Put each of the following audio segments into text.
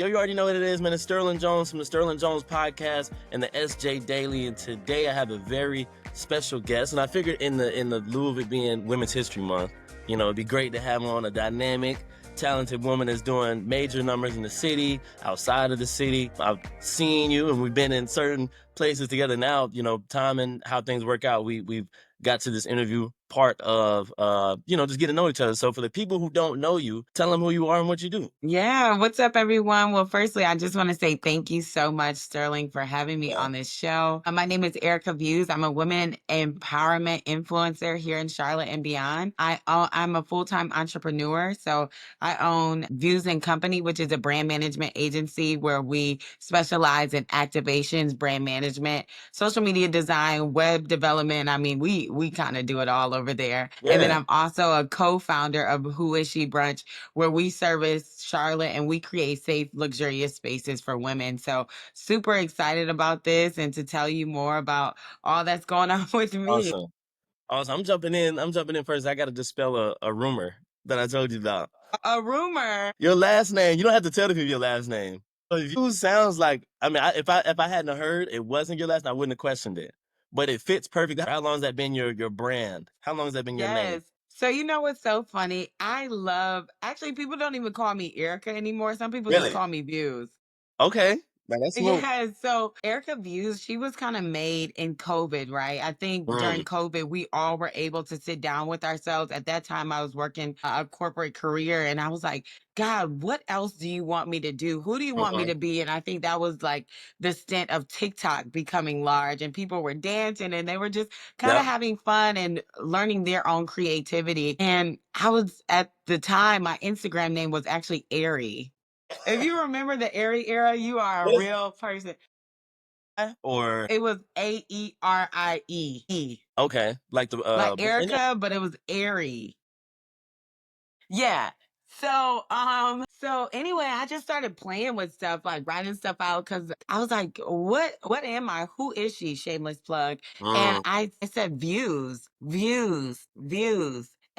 Yo, you already know what it is, man. It's Sterling Jones from the Sterling Jones Podcast and the SJ Daily. And today I have a very special guest. And I figured in the lieu of it being Women's History Month, it'd be great to have on a dynamic, talented woman that's doing major numbers in the city, outside of the city. I've seen you and we've been in certain places together now, time and how things work out. We've got to this interview part of, just getting to know each other. So for the people who don't know you, tell them who you are and what you do. Yeah, what's up, everyone? Well, firstly, I just want to say thank you so much, Sterling, for having me on this show. My name is Erica Views. I'm a women empowerment influencer here in Charlotte and beyond. I'm a full-time entrepreneur, so I own Views and Company, which is a brand management agency where we specialize in activations, brand management, social media design, web development. I mean, we kind of do it all over there. And then I'm also a co-founder of Who Is She Brunch, where we service Charlotte and we create safe, luxurious spaces for women. So super excited about this and to tell you more about all that's going on with me. Awesome. I'm jumping in first. I got to dispel a rumor that I told you about. A rumor. Your last name. You don't have to tell the people your last name. It sounds like, if I hadn't heard it wasn't your last name, I wouldn't have questioned it. But it fits perfect. How long has that been your brand? How long has that been your name? Yes. So you know what's so funny? Actually, people don't even call me Erica anymore. Some people just Really? call me Views. Okay. Now that's smooth. Yes. So Erica Views, she was kind of made in COVID, right? I think during COVID, we all were able to sit down with ourselves. At that time, I was working a corporate career and I was like, God, what else do you want me to do? Who do you want me to be? And I think that was like the stint of TikTok becoming large and people were dancing and they were just kind of Yep. having fun and learning their own creativity. And I was at the time, my Instagram name was actually Airy. If you remember the Airy era, you are a What is real person. or It was Arie. okay, like the Like and Erica, but it was Airy. Yeah. So anyway, I just started playing with stuff, like writing stuff out because I was like, what am I? Who is she? Shameless plug. And I said views. And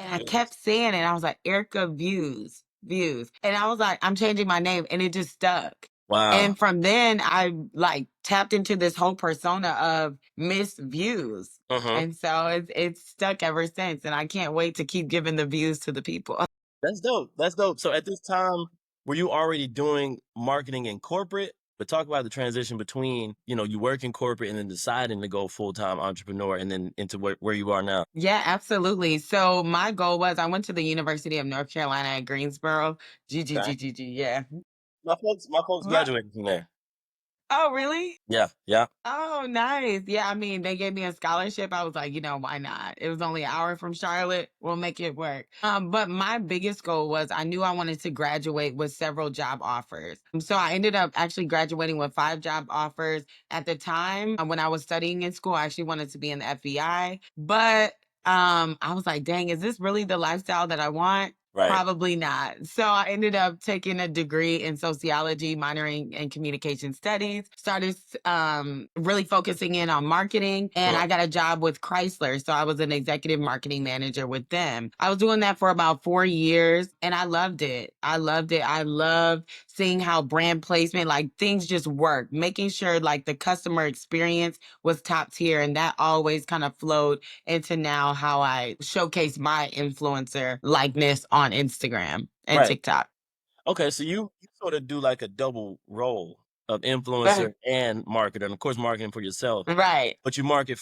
I kept saying it. I was like, Erica views. And I was like, I'm changing my name. And it just stuck. wow. And from then I like tapped into this whole persona of Miss Views. And so it's stuck ever since. And I can't wait to keep giving the views to the people. That's dope. That's dope. So at this time, were you already doing marketing in corporate? But talk about the transition between, you work in corporate and then deciding to go full-time entrepreneur and then into where you are now. Yeah, absolutely. So my goal was I went to the University of North Carolina at Greensboro. Okay. Yeah. My folks Right. graduated from there. Oh, really? Yeah. Oh, nice. Yeah, I mean, they gave me a scholarship. I was like, why not? It was only an hour from Charlotte. We'll make it work. But my biggest goal was I knew I wanted to graduate with several job offers. So I ended up actually graduating with 5 job offers. At the time when I was studying in school, I actually wanted to be in the FBI. But I was like, dang, is this really the lifestyle that I want? Right. Probably not. So I ended up taking a degree in sociology, minoring in communication studies, started really focusing in on marketing, and I got a job with Chrysler. So I was an executive marketing manager with them. I was doing that for about 4 years and I loved it. I loved seeing how brand placement, like things just work, making sure like the customer experience was top tier. And that always kind of flowed into now how I showcase my influencer likeness on Instagram and Right. TikTok. Okay, so you sort of do like a double role of influencer and marketer, and of course marketing for yourself, Right. but you market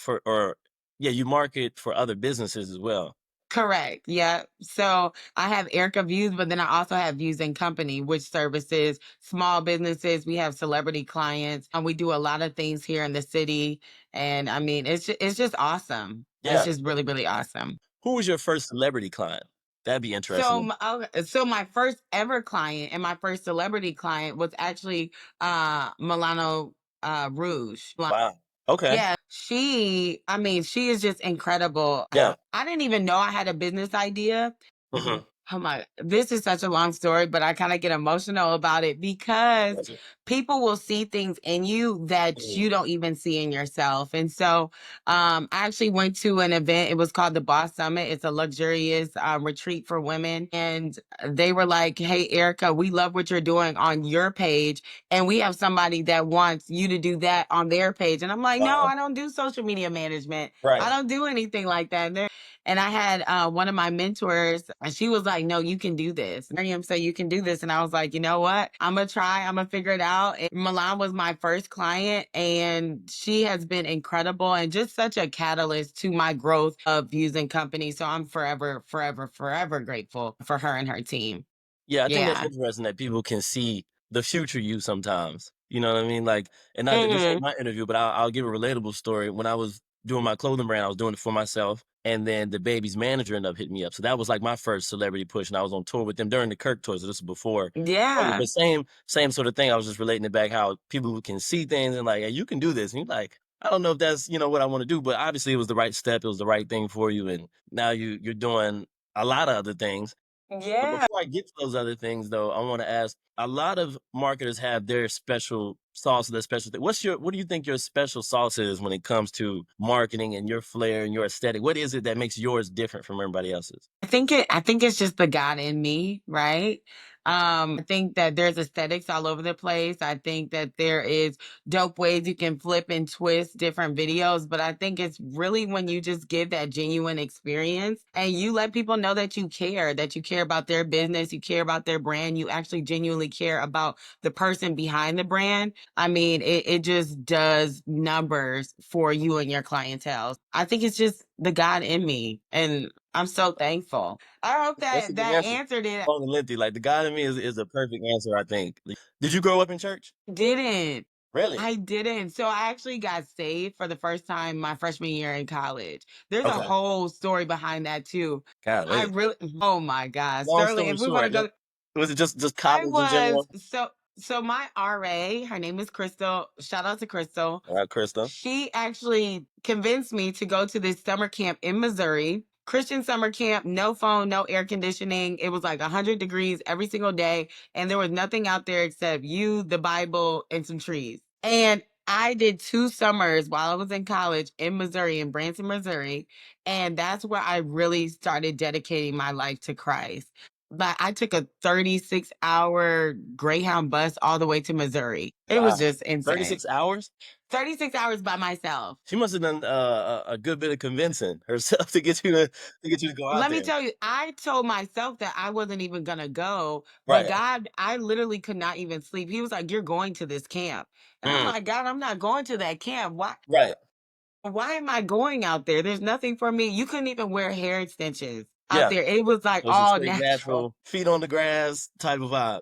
you market for other businesses as well. Correct. Yeah. So I have Erica Views, but then I also have Views and Company, which services small businesses. We have celebrity clients, and we do a lot of things here in the city. And I mean, it's just awesome. It's Yeah. just really, really awesome. Who was your first celebrity client? That'd be So, interesting. so my first ever client and my first celebrity client was actually Milano Rouge. Wow. Okay. Yeah, she is just incredible. Yeah. I didn't even know I had a business idea. Mhm. Oh my, this is such a long story, but I kind of get emotional about it because Gotcha. people will see things in you that Mhm. you don't even see in yourself. And so I actually went to an event. It was called the Boss Summit. It's a luxurious retreat for women. And they were like, hey, Erica, we love what you're doing on your page. And we have somebody that wants you to do that on their page. And I'm like, no, Wow. I don't do social media management. I Right. don't do anything like that. And I had one of my mentors, and she was like, no, you can do this. Miriam said, you can do this. And I was like, you know what? I'm going to try. I'm going to figure it out. And Milan was my first client, and she has been incredible and just such a catalyst to my growth of using companies. So I'm forever, forever, forever grateful for her and her team. Yeah, I think that's Yeah. interesting that people can see the future you sometimes. You know what I mean? Like, and not that this ain't Mhm. my interview, but I'll give a relatable story. When I was doing my clothing brand, I was doing it for myself, and then the baby's manager ended up hitting me up. So that was like my first celebrity push, and I was on tour with them during the Kirk tour. So this was before COVID, Yeah. but same sort of thing. I was just relating it back how people who can see things and like, hey, you can do this, and you're like, I don't know if that's what I want to do, but obviously it was the right step. It was the right thing for you, and now you're doing a lot of other things. But Yeah. before I get to those other things, though, I want to ask: a lot of marketers have their special sauce, their special thing. What do you think your special sauce is when it comes to marketing and your flair and your aesthetic? What is it that makes yours different from everybody else's? I think it's just the God in me, right? I think that there's aesthetics all over the place. I think that there is dope ways you can flip and twist different videos, but I think it's really when you just give that genuine experience and you let people know that you care about their business, you care about their brand, you actually genuinely care about the person behind the brand. I mean, it just does numbers for you and your clientele. I think it's just the God in me. And I'm so thankful. I hope That's a that good that answer. answered it. Long and lengthy. Like the God in me is a perfect answer, I think. Did you grow up in church? Didn't. Really? I didn't. So I actually got saved for the first time my freshman year in college. There's a Okay. whole story behind that too. I Golly. really, oh my God, Long Sterling, story if we want short, to go, was it just I college in was general? so my RA, her name is Crystal. Shout out to Crystal. All right, Krista. She actually convinced me to go to this summer camp in Missouri. Christian summer camp, no phone, no air conditioning. It was like 100 degrees every single day. And there was nothing out there except you, the Bible, and some trees. And I did 2 summers while I was in college in Missouri, in Branson, Missouri. And that's where I really started dedicating my life to Christ. But I took a 36-hour Greyhound bus all the way to Missouri. It was Wow. just insane. 36 hours? 36 hours by myself. She must have done a good bit of convincing herself to get you to go out Let me there. tell you, I told myself that I wasn't even gonna go, but Right. God, I literally could not even sleep. He was like, "You're going to this camp," and I'm Mm, like, "God, I'm not going to that camp. Why? right. Why am I going out there? There's nothing for me. You couldn't even wear hair extensions out Yeah. there. It was like So it's a all straight natural." natural, feet on the grass type of vibe.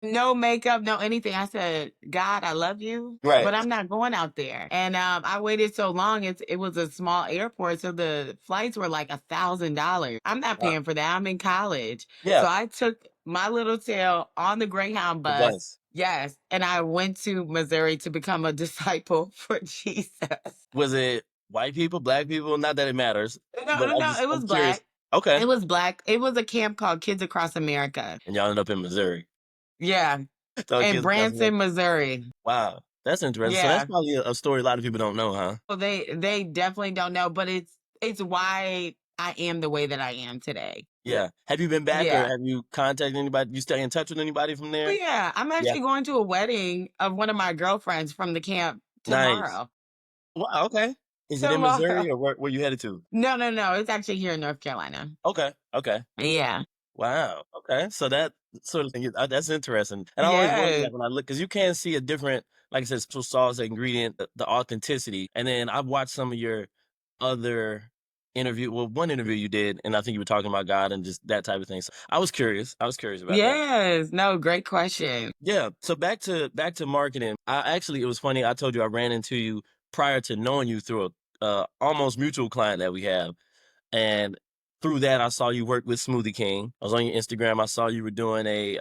No makeup, no anything. I said, God, I love you, Right. but I'm not going out there. And I waited so long. It was a small airport, so the flights were like $1,000. I'm not Wow. paying for that. I'm in college, Yeah. so I took my little tail on the Greyhound The bus. bus. Yes, and I went to Missouri to become a disciple for Jesus. Was it white people, black people? Not that it matters, No, but no, no. It I'm was curious. black. Okay. It was black. It was a camp called Kids Across America. And y'all ended up in Missouri. Yeah, So in kids across America. Branson, Missouri. Wow. That's interesting. So that's Yeah. probably a story a lot of people don't know, huh? Well, they definitely don't know, but it's why I am the way that I am today. Yeah. Have you been back or Yeah. have you contacted anybody? You stay in touch with anybody from But there? yeah, I'm Yeah. actually going to a wedding of one of my girlfriends from the camp Nice. tomorrow. Wow, okay. Is it in Tomorrow. Missouri or where you headed to? No, no, no. It's actually here in North Carolina. Okay, okay. Yeah. Wow, okay. So that sort of thing that's interesting. And I always wonder Yes. that when I look because you can see a different, like I said, special sauce, the ingredient, the authenticity. And then I've watched some of your other one interview you did, and I think you were talking about God and just that type of thing. So I was curious. I was curious about that. Yes. No, great question. Yeah. So back to marketing. I actually it was funny. I told you I ran into you prior to knowing you through a almost mutual client that we have. And through that, I saw you work with Smoothie King. I was on your Instagram. I saw you were doing a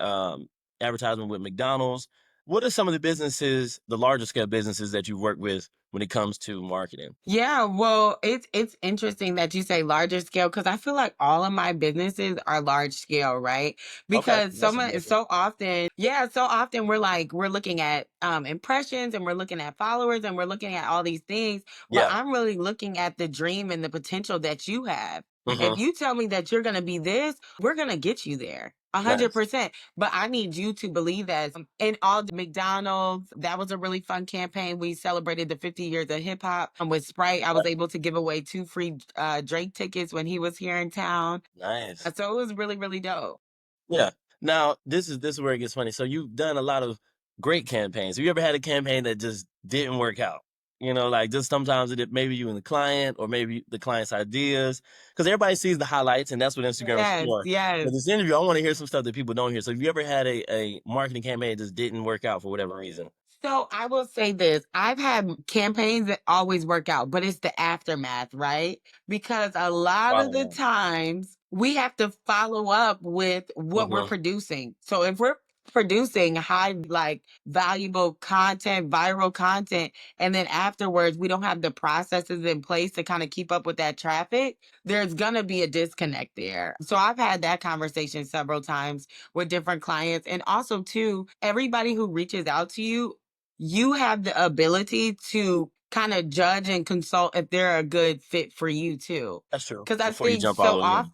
advertisement with McDonald's. What are some of the businesses, the larger scale businesses that you work with when it comes to marketing? Yeah, well, it's interesting that you say larger scale because I feel like all of my businesses are large scale, right? Okay, Because that's amazing. so often, yeah, so often we're looking at impressions and we're looking at followers and we're looking at all these things, but Yeah. I'm really looking at the dream and the potential that you have. If Hmm. you tell me that you're gonna be this, we're gonna get you there. A hundred Nice. percent. But I need you to believe that. And all the McDonald's, that was a really fun campaign. We celebrated the 50 years of hip hop with Sprite. I was able to give away 2 free Drake tickets when he was here in town. Nice. So it was really, really dope. Yeah. Now, this is where it gets funny. So you've done a lot of great campaigns. Have you ever had a campaign that just didn't work out? You know, like just sometimes it maybe you and the client or maybe the client's ideas. Because everybody sees the highlights and that's what Instagram is Yes, for. But yes. this interview, I want to hear some stuff that people don't hear. So have you ever had a marketing campaign that just didn't work out for whatever reason? So I will say this. I've had campaigns that always work out, but it's the aftermath, right? Because a lot of the Wow. times we have to follow up with what we're Hmm. producing. So if we're producing high, like valuable content, viral content, and then afterwards we don't have the processes in place to kind of keep up with that traffic, there's going to be a disconnect there. So I've had that conversation several times with different clients. And also, too, everybody who reaches out to you, you have the ability to kind of judge and consult if they're a good fit for you too. That's true. Because I Before you think jump so all in.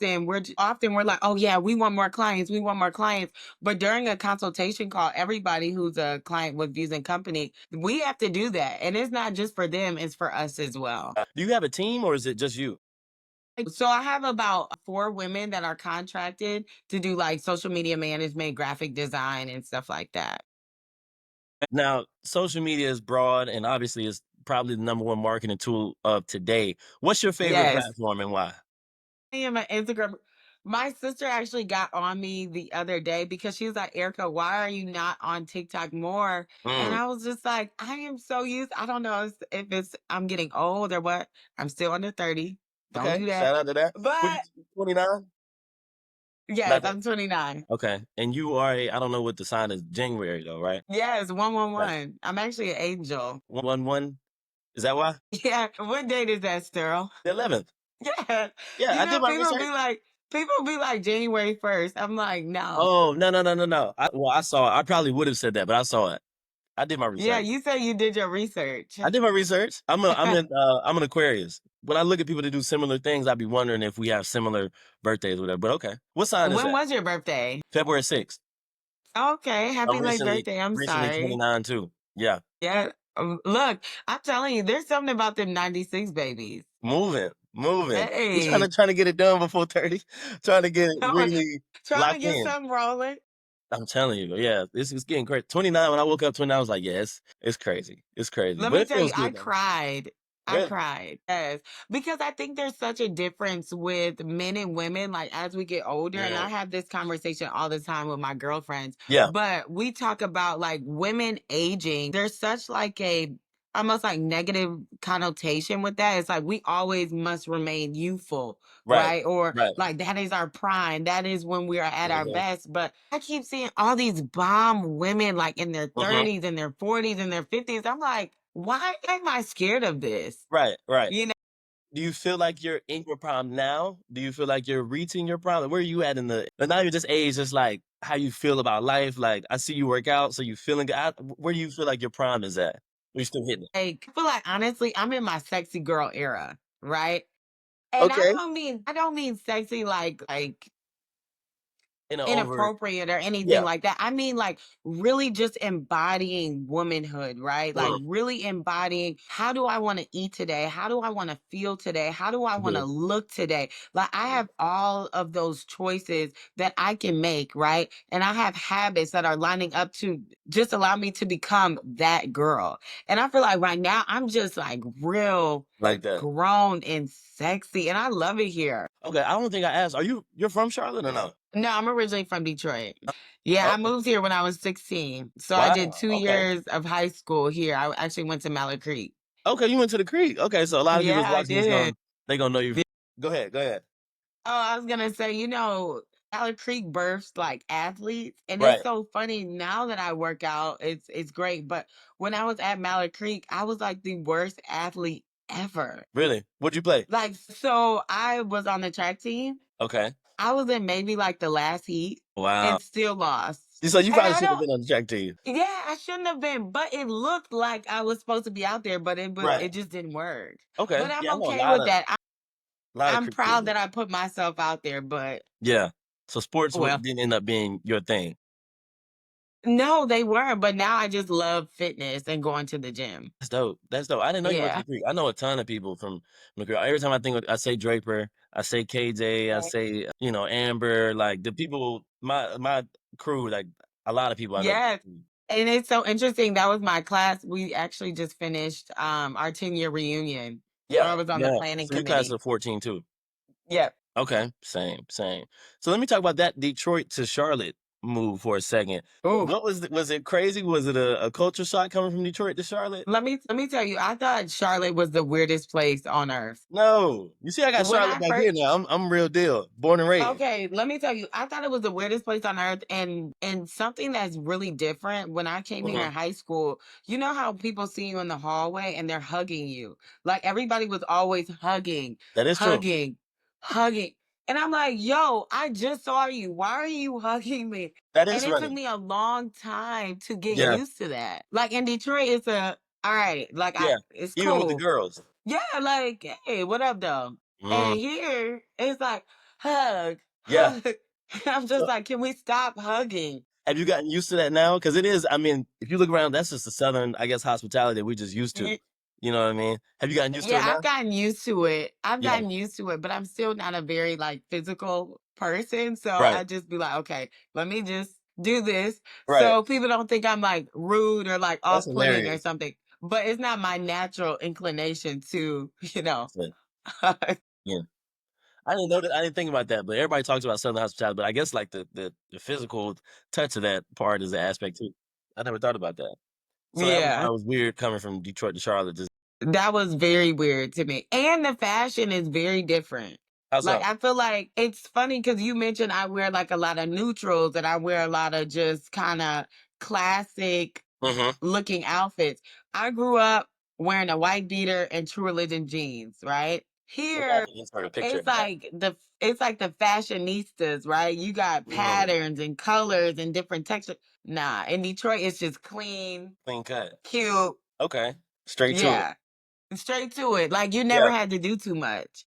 often we're like, oh yeah, we want more clients, we want more clients. But during a consultation call, everybody who's a client with Views and Company, we have to do that, and it's not just for them; it's for us as well. Do you have a team or is it just you? So I have about 4 women that are contracted to do like social media management, graphic design, and stuff like that. Now, social media is broad and obviously is probably the number one marketing tool of today. What's your favorite Yes. platform and why? I am an Instagram. My sister actually got on me the other day because she was like, Erica, why are you not on TikTok more? And Mm, I was just like, I am so used. I don't know if it's I'm getting old or what. I'm still under 30. Don't okay, do that. shout out to that. What you But 29? yes, Not that. I'm 29. Okay. And you are I don't know what the sign is, January though, right? Yes, one one Yeah. one. I'm actually an angel. 1-1. Is that why? Yeah. What date is that, Sterl? The 11th. Yeah. Yeah, You I did know, my research. people be like January 1st. I'm like, no. Oh, no, no, no, no, no. I saw it. I probably would have said that, but I saw it. I did my Yeah, research. you say you did your research. I did my research. I'm an Aquarius. When I look at people that do similar things, I'd be wondering if we have similar birthdays or whatever. But okay. What sign is When that? was your birthday? February 6th. Okay, I'm happy late recently birthday. I'm recently sorry. 29 too. Yeah. Yeah. Look, I'm telling you, there's something about them 96 babies. Moving, moving. We're trying Hey, to trying to get it done before 30. Trying to get it really trying to locked get in. something rolling. I'm telling you, yeah, this is getting crazy. 29, when I woke up 29, I was like, yeah, it's crazy. It's crazy. Let But me it tell you, feels I good though. cried. I Really? cried. Yes. Because I think there's such a difference with men and women, like as we get older. And I Mm. have this conversation all the time with my girlfriends, Yeah, but we talk about like women aging. There's such like a almost like negative connotation with that. It's like we always must remain youthful, right. right? Or Right. like that is our prime. That is when we are at our Hmm. best. But I keep seeing all these bomb women like in their Hmm. 30s and their 40s and their 50s. I'm like, why am I scared of this? Right, right. You know, Do you feel like you're in your prime now? Do you feel like you're reaching your prime? Like, where are you at in the but not even just age, just like how you feel about life? Like I see you work out, so you feeling good. Where do you feel like your prime is at? Are you still hitting it? like I feel like honestly, I'm in my sexy girl era, right? And Okay. I don't mean sexy like In an over inappropriate or anything yeah. like that. I mean, like, really just embodying womanhood, right? Like, Mm, really embodying how do I want to eat today? How do I want to feel today? How do I want to mhm, look today? Like, I have all of those choices that I can make, right? And I have habits that are lining up to just allow me to become that girl. And I feel like right now, I'm just like real like that. grown and sexy, and I love it here. Okay, I don't think I asked. You're from Charlotte or no? No, I'm originally from Detroit. Yeah, I Okay. moved here when I was 16. So I did Wow. two Okay. years of high school here. I actually went to Mallard Creek. Okay, you went to the creek. Okay, so a lot of people Yeah, that's I watching this did. going they gonna know you. Go ahead. Go ahead. Oh, I was gonna say, Mallard Creek births like athletes, and it's Right. so funny now that I work out. It's great, but when I was at Mallard Creek, I was like the worst athlete ever. Really? What'd you play? Like, so I was on the track team. Okay. I was in maybe like the last heat Wow. and still lost. So you And probably I should have don't. been on the track team. Yeah, I shouldn't have been, but it looked like I was supposed to be out there, but Right. it just didn't work. Okay. But I'm Yeah, I know okay with that. a lot of I'm creek proud people. that I put myself out there, but Yeah. So sports well, didn't end up being your thing. no, they weren't. But now I just love fitness and going to the gym. That's dope. That's dope. I didn't know you went to Yeah. the creek. I know a ton of people from McGraw. Every time I say Draper, I say KJ, I Right. say, Amber, like the people, my crew, like a lot of people I know. Yes. And it's so interesting. That was my class. We actually just finished our 10-year reunion. Yeah. I was on the Yeah. planning So your class committee. of 14 too. Yep. Okay. Same, same. So let me talk about that Detroit to Charlotte move for a second. Ooh. Was it crazy? Was it a culture shock coming from Detroit to Charlotte? Let me tell you, I thought Charlotte was the weirdest place on earth. No. You see, I got When Charlotte I back first here now. I'm real deal. Born and raised. Okay, let me tell you, I thought it was the weirdest place on earth, and something that's really different. When I came here Hmm. in high school, you know how people see you in the hallway and they're hugging you. Like everybody was always hugging, That is true. hugging, hugging. And I'm like, yo, I just saw you. Why are you hugging me? That And is it took funny. me a long time to get Yeah. used to that. Like in Detroit, it's a all right, like Yeah. it's Even with the cool. girls. Yeah, like, hey, what up, though? Mm, And here, it's like, hug, yeah. hug. I'm just So, like, can we stop hugging? have you gotten used to that now? Because it is, I mean, if you look around, that's just the Southern, I guess, hospitality that we just used to. Ye- You know what I mean? Have you gotten used to Yeah, it I've now? gotten used to it. I've Yeah. gotten used to it, but I'm still not a very like physical person. So Right. I just be like, okay, let me just do this. Right. So people don't think I'm like rude or like That's off putting or hilarious. something. But it's not my natural inclination to, So, hug. yeah. I didn't know that. I didn't think about that, but everybody talks about Southern hospitality. But I guess like the physical touch of that part is the aspect too. I never thought about that. So that was why Yeah. it was weird coming from Detroit to Charlotte. Just That was very weird to me. And the fashion is very different. how Like, so? I feel like it's funny because you mentioned I wear like a lot of neutrals and I wear a lot of just kind of classic Mm-hmm. looking outfits. I grew up wearing a white beater and True Religion jeans, right? We're gonna have Here, to insert a picture of that. it's like the fashionistas, right? You got Mm, patterns and colors and different textures. Nah, in Detroit, it's just clean, clean cut. cute. Okay. Straight to it. Yeah. Straight to it. Like you never Yeah. had to do too much.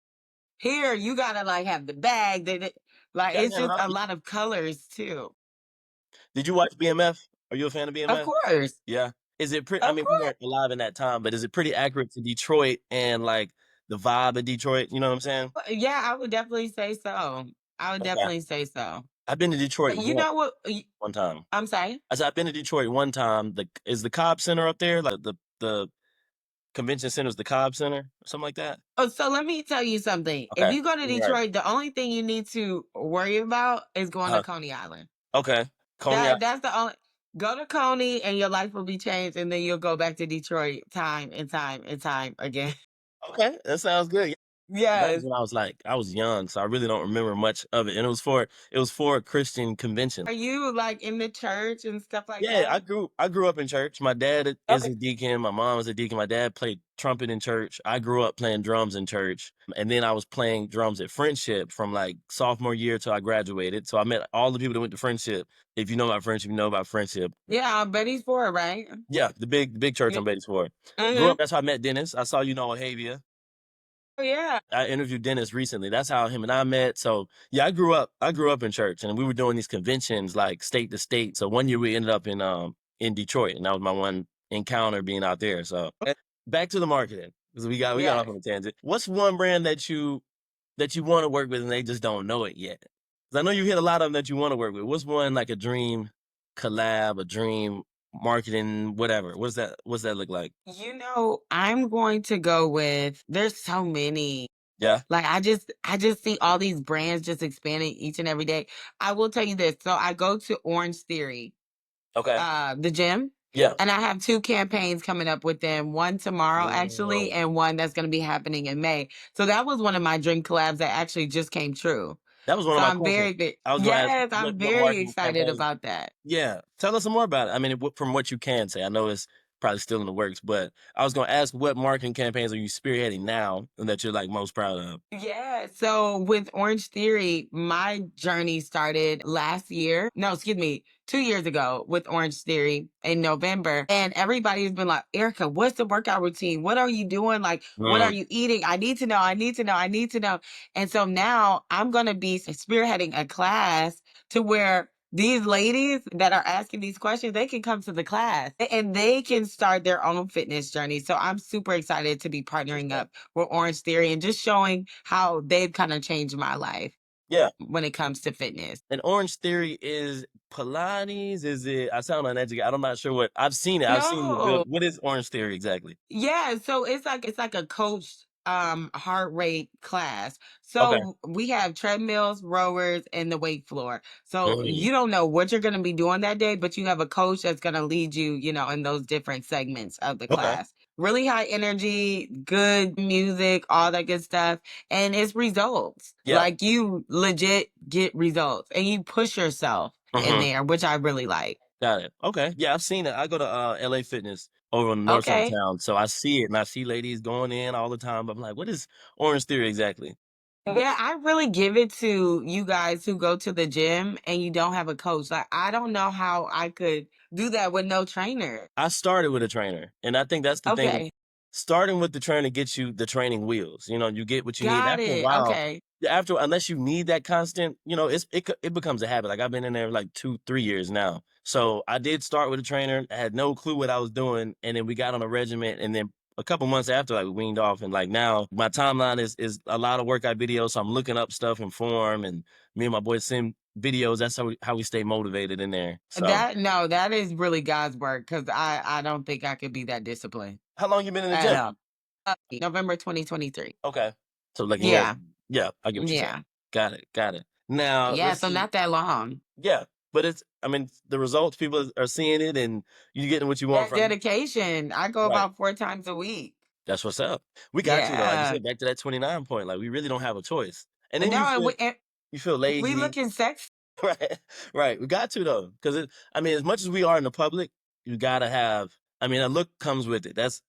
Here, you gotta like have the bag. Like Yeah, I it's never just know. a lot of colors too. Did you watch BMF? Are you a fan of Of BMF? course, Yeah. Is it pretty? I of mean, we course. weren't alive in that time, but is it pretty accurate to Detroit and like the vibe of Detroit? You know what I'm saying? Yeah, I would definitely say so. I would Okay. definitely say so. I've been to Detroit But you know what? one time. I'm sorry. I said I've been to Detroit one time. Is the Cobb Center up there? Like the convention center is the Cobb Center, or something like that. Oh, so let me tell you something. If Okay. you go to You're right. Detroit, the only thing you need to worry about is going to Uh, Coney Island. okay. Coney Island. That's the only. Go to Coney and your life will be changed, and then you'll go back to Detroit time and time and time again. Okay, that sounds good. That was Yes. when I was young, so I really don't remember much of it. And it was for a Christian convention. Are you like in the church and stuff like Yeah, I that? grew up in church. My dad is Okay. a deacon. My mom is a deacon. My dad played trumpet in church. I grew up playing drums in church, and then I was playing drums at Friendship from like sophomore year till I graduated. So I met all the people that went to Friendship. If you know about Friendship, you know about Friendship. Yeah, Betty's for it, right? Yeah, the big church Yeah. on Beatties Ford. Grew Mm-hmm. up. That's how I met Dennis. I saw Havia. Oh, yeah. I interviewed Dennis recently. That's how him and I met. So yeah, I grew up in church, and we were doing these conventions like state to state. So one year we ended up in Detroit, and that was my one encounter being out there. So back to the marketing, because we got off Yes. on a tangent. What's one brand that you want to work with and they just don't know it yet? 'Cause I know you hit a lot of them that you want to work with. What's one like a dream collab, a dream marketing, whatever? What's that look like? I'm going to go with there's so many. Yeah. Like I just see all these brands just expanding each and every day. I will tell you this. So I go to Orange Theory, Okay. the gym, Yeah. and I have two campaigns coming up with them, one tomorrow Whoa. actually, and one that's gonna be happening in May. So that was one of my dream collabs that actually just came true. That was one of So my I'm questions. very I was gonna ask yes, I'm what very marketing excited campaigns. about that. Yeah, tell us some more about it. I mean, from what you can say, I know it's probably still in the works, but I was gonna ask what marketing campaigns are you spearheading now and that you're like most proud of? Yeah. So with Orange Theory, my journey started last year. No, excuse me, 2 years ago with Orange Theory in November. And everybody's been like, Erica, what's the workout routine? What are you doing? Like, what are Mm, you eating? I need to know. I need to know. I need to know. And so now I'm going to be spearheading a class to where these ladies that are asking these questions, they can come to the class and they can start their own fitness journey. So I'm super excited to be for partnering sure. up with Orange Theory and just showing how they've kind of changed my life Yeah. when it comes to fitness. And Orange Theory is Pilates? Is it? I sound uneducated. I'm not sure what I've seen it. I've seen the build. No. What is Orange Theory exactly? Yeah, so it's like a coached heart rate class. Okay. So we have treadmills, rowers, and the weight floor. So Mm, you don't know what you're going to be doing that day, but you have a coach that's going to lead you, in those different segments of the okay. class. Really high energy, good music, all that good stuff, and it's results. Yeah. Like you legit get results and you push yourself in Hmm. there, which I really like. Got it. Okay. Yeah, I've seen it. I go to LA Fitness over on the north side of Okay. town. So I see it and I see ladies going in all the time. But I'm like, what is Orange Theory exactly? Yeah, I really give it to you guys who go to the gym and you don't have a coach. Like, I don't know how I could do that with no trainer. I started with a trainer, and I think that's the thing. Okay. Starting with the trainer gets you the training wheels. You know, you get what you need. Got After a it. while, Okay. yeah, after unless you need that constant, it becomes a habit. Like I've been in there like 2, 3 years now. So I did start with a trainer. I had no clue what I was doing, and then we got on a regimen, and then a couple months after, like we weaned off, and like now my timeline is a lot of workout videos. So I'm looking up stuff in form, and me and my boys send videos. That's how we stay motivated in there. So That no, that is really God's work because I don't think I could be that disciplined how long you been in the at gym? all. November 2023. Okay. So, like, in your Yeah. yeah, I get what you're saying. Yeah. Got it, got it. Now, Yeah. let's So see. not that long. Yeah, but I mean, the results, people are seeing it, and you getting what you want That from it. dedication. I go Right. about 4 times a week. That's what's up. We got to, though, like you Yeah. said, back to that 29 point, like, we really don't have a choice. And then No, you and feel we lazy. looking sexy. Right, right. We got to though, because I mean, as much as we are in the public, you gotta have. I mean, a look comes with it. That's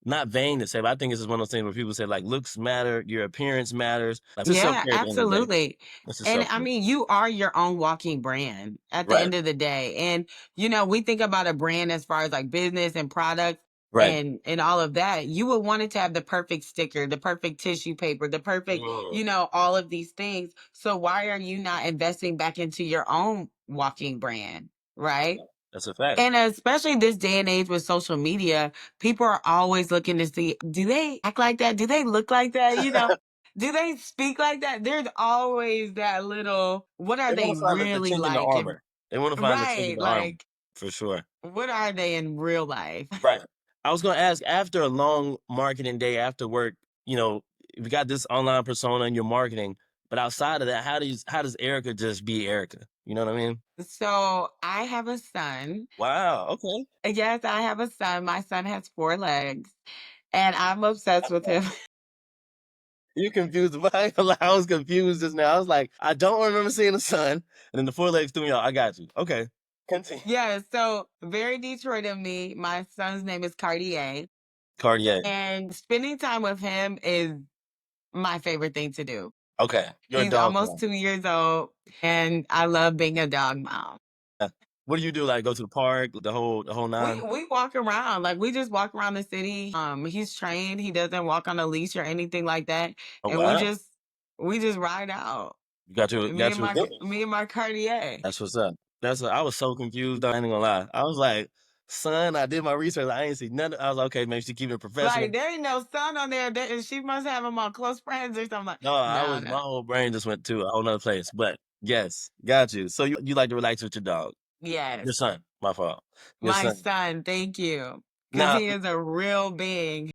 not vain to say, but I think this is one of those things where people say like looks matter, your appearance matters. Like, it's self Yeah, care at the end of the day. absolutely. It's a And self I care. mean, you are your own walking brand at the Right, end of the day. And we think about a brand as far as like business and products right. and all of that. You would want it to have the perfect sticker, the perfect tissue paper, the perfect, Mm, all of these things. So why are you not investing back into your own walking brand, right? that's a fact. And especially this day and age with social media, people are always looking to see, do they act like that? Do they look like that? Do they speak like that? There's always that little, what are They they want to find the really chink in the like? armor. They want to find the chink in Right. the armor Like, for sure. what are they in real life? Right. I was gonna ask after a long marketing day after work, we got this online persona in your marketing, but outside of that, how does Erica just be Erica? You know what I mean? So I have a son. Wow. Okay. Yes, I have a son. My son has 4 legs and I'm obsessed with him. You confused. But I ain't gonna lie, I was confused just now. I was like, I don't remember seeing a son, and then the four legs threw me off. I got you. Okay. Continue. Yeah, so very Detroit of me. My son's name is Cartier. Cartier. And spending time with him is my favorite thing to do. Okay. You're a He's dog almost mom. 2 years old, and I love being a dog mom. Yeah. What do you do? Like go to the park, the whole We nine? we walk around, like we just walk around the city. He's trained. He doesn't walk on a leash or anything like that, Oh and we wow. just we just ride out. You got you Me got and you a my good one. me and my Cartier. That's what's up. I was so confused. I ain't gonna lie. I was like, son, I did my research. I ain't see nothing. I was like, okay, maybe she keep it professional. Like there ain't no son on there. She must have him on close friends or something. Like No, no, my no. whole brain just went to a whole nother place. But yes, got you. So you like to relax with your dog. Your Yes, son. My fault. Your my son. son. Thank you, because Now he is a real being.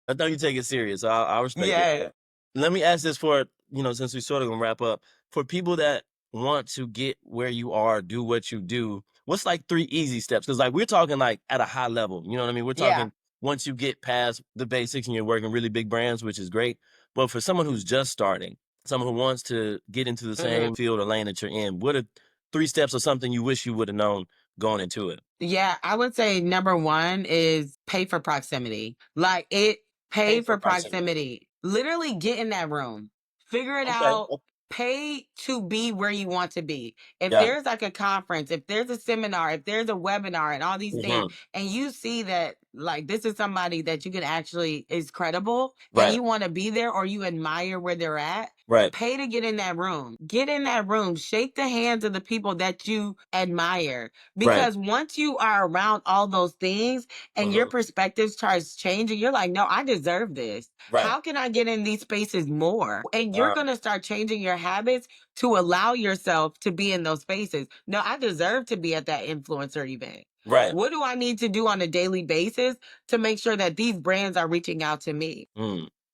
I know you take it serious. So I respect it. Yeah. Let me ask this for, since we sort of gonna wrap up, for people that want to get where you are, do what you do, what's like 3 easy steps? Because like we're talking like at a high level, you know what I mean? We're Yeah. talking once you get past the basics and you're working really big brands, which is great. But for someone who's just starting, someone who wants to get into the same field or lane that you're in, what are 3 steps or something you wish you would have known going into it? Yeah, I would say number one is pay for proximity. Like pay Pay for for proximity. proximity. Literally get in that room, figure it Okay. out, pay to be where you want to be. If Yeah. there's like a conference, if there's a seminar, if there's a webinar and all these things, Mhm. and you see that like this is somebody that you can actually is credible and Right. you want to be there or you admire where they're at, Right. pay to get in that room. Get in that room, shake the hands of the people that you admire. Right. Because once you are around all those things and your Mhm. perspective starts changing, you're like, no, I deserve this. Right. How can I get in these spaces more? And you're Wow. going to start changing your habits to allow yourself to be in those spaces. No, I deserve to be at that influencer event. Right. What do I need to do on a daily basis to make sure that these brands are reaching out to me?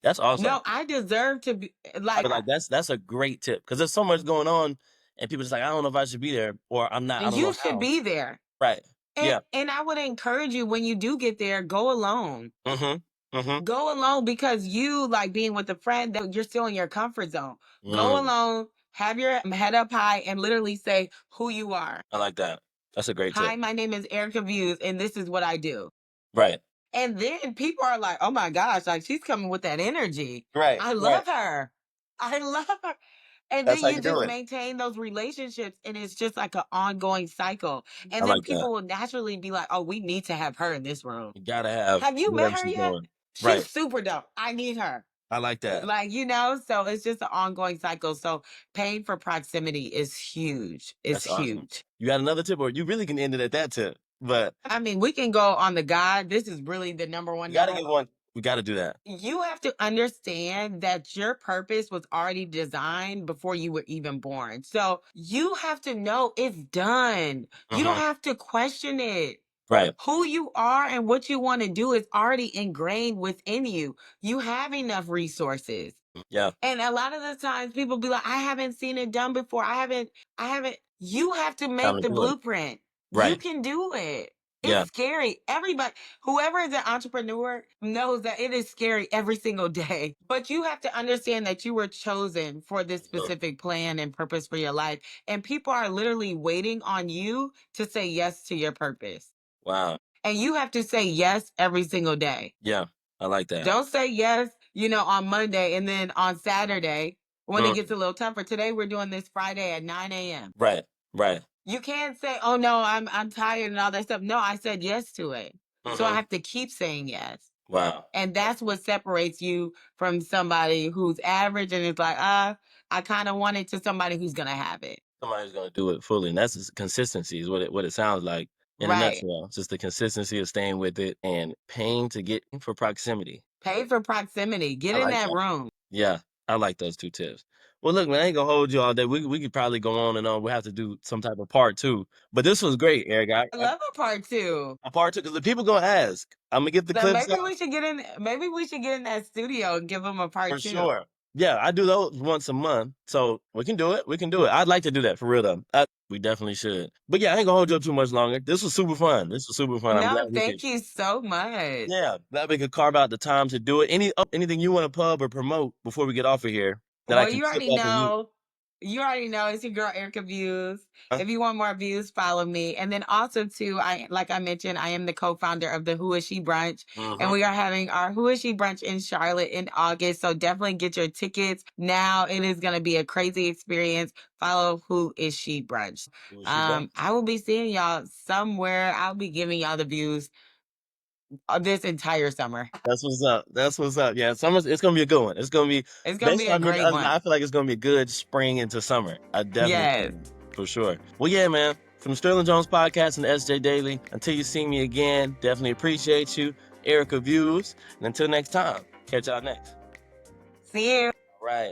That's awesome. No, I deserve to be like, Like that's a great tip because there's so much going on, and people just like, I don't know if I should be there, or I'm not. I don't you know should how. be there. Right. Yeah. And I would encourage you when you do get there, go alone. Mm-hmm. Mm-hmm. Go alone because you like being with a friend that you're still in your comfort zone. Go Mm, alone, have your head up high, and literally say who you are. I like that. That's a great tip. Hi, my name is Erica Views, and this is what I do. Right. And then people are like, oh my gosh, like she's coming with that energy. Right. I Right. love her. I love her. And That's then how you you do just it. maintain those relationships, and it's just like an ongoing cycle. I And then like that. people will naturally be like, oh, we need to have her in this room. You gotta have Have you met whatever her she's yet? doing. She's Right. super dope. I need her. I like that. Like, so it's just an ongoing cycle. So paying for proximity is huge. It's That's awesome. huge. You got another tip, or you really can end it at that tip. But I mean, we can go on the guide. This is really the number one. you gotta get one. We gotta do that. You have to understand that your purpose was already designed before you were even born. So you have to know it's done. You don't Mm-hmm. have to question it. Right. Who you are and what you want to do is already ingrained within you. You have enough resources. Yeah. And a lot of the times people be like, I haven't seen it done before. I haven't. You have to Time make to the do it. blueprint. You Right. can do it. Yeah. It's scary. Everybody, whoever is an entrepreneur knows that it is scary every single day. But you have to understand that you were chosen for this specific plan and purpose for your life. And people are literally waiting on you to say yes to your purpose. Wow. And you have to say yes every single day. Yeah. I like that. Don't say yes, on Monday and then on Saturday when it gets a little tougher. Today we're doing this Friday at 9 a.m. Right. Right. You can't say, "Oh no, I'm tired" and all that stuff. No, I said yes to it. So I have to keep saying yes. Wow. And that's what separates you from somebody who's average and is like, I kind of want it, to somebody who's gonna have it. Somebody's gonna do it fully, and that's just consistency is what it sounds like in a Right. nutshell. Just the consistency of staying with it and paying to get for proximity. Pay for proximity. Get I in like that that. room. Yeah, I like those 2 tips. Well, look, man, I ain't gonna hold you all day. We could probably go on and on. We'll have to do some type of part 2. But this was great, Eric. I love a part two. A part 2 because the people gonna ask. I'm gonna get the So clips maybe up we should get in. Maybe we should get in that studio and give them a part for two. sure. Yeah, I do those once a month, so we can do it. We can do it. I'd like to do that for real though. We definitely should. But yeah, I ain't gonna hold you up too much longer. This was super fun. I'm No, glad we could. thank you so much. Yeah, glad we could carve out the time to do it. Anything you want to pub or promote before we get off of here that I Well, can you clip already off of you? know. You already know it's your girl Erica Views. Huh? If you want more views, follow me. And then also too, like I mentioned, I am the co-founder of the Who Is She Brunch. And we are having our Who Is She Brunch in Charlotte in August. So definitely get your tickets now. It is gonna be a crazy experience. Follow Who Is She Brunch. Who is she, bro? I will be seeing y'all somewhere. I'll be giving y'all the views this entire summer. That's what's up. That's what's up. Yeah, summer's it's gonna be a good one. It's gonna be It's gonna be a great one. I feel like it's gonna be a good spring into summer. I definitely Yes. feel for sure. Well, yeah, man. From Sterling Jones Podcast and SJ Daily. Until you see me again, definitely appreciate you, Erica Views. And until next time, catch y'all next. See you. Right.